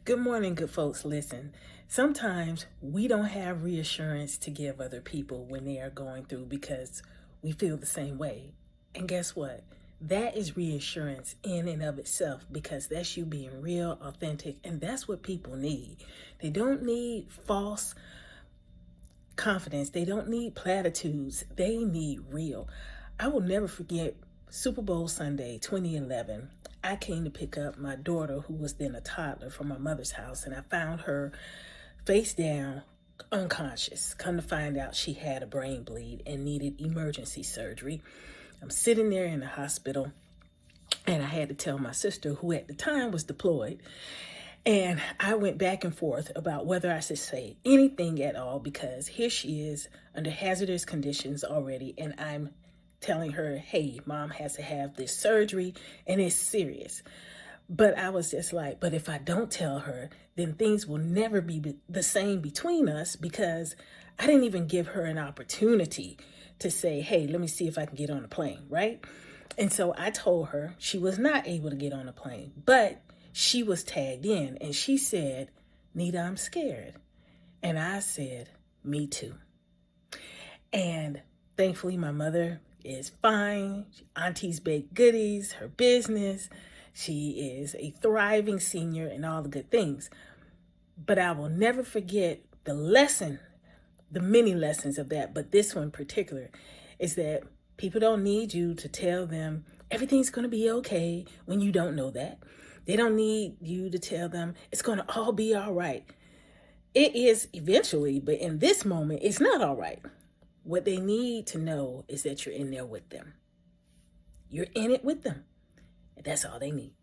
Good morning, good folks. Listen, sometimes we don't have reassurance to give other people when they are going through because we feel the same way. And guess what? That is reassurance in and of itself because that's you being real, authentic, and that's what people need. They don't need false confidence, they don't need platitudes, they need real. I will never forget Super Bowl Sunday 2011. I came to pick up my daughter, who was then a toddler, from my mother's house, and I found her face down, unconscious. Come to find out, she had a brain bleed and needed emergency surgery. I'm sitting there in the hospital, and I had to tell my sister, who at the time was deployed, and I went back and forth about whether I should say anything at all because here she is under hazardous conditions already, and I'm telling her, hey, mom has to have this surgery and it's serious. But I was just like, but if I don't tell her, then things will never be the same between us because I didn't even give her an opportunity to say, hey, let me see if I can get on a plane, right? And so I told her she was not able to get on a plane, but she was tagged in and she said, Nita, I'm scared. And I said, me too. And thankfully, my mother is fine. Auntie's baked goodies, her business. She is a thriving senior and all the good things. But I will never forget the lesson, the many lessons of that. But this one in particular is that people don't need you to tell them everything's going to be okay when you don't know that. They don't need you to tell them it's going to all be all right. It is eventually, but in this moment, it's not all right. What they need to know is that you're in there with them. You're in it with them. And that's all they need.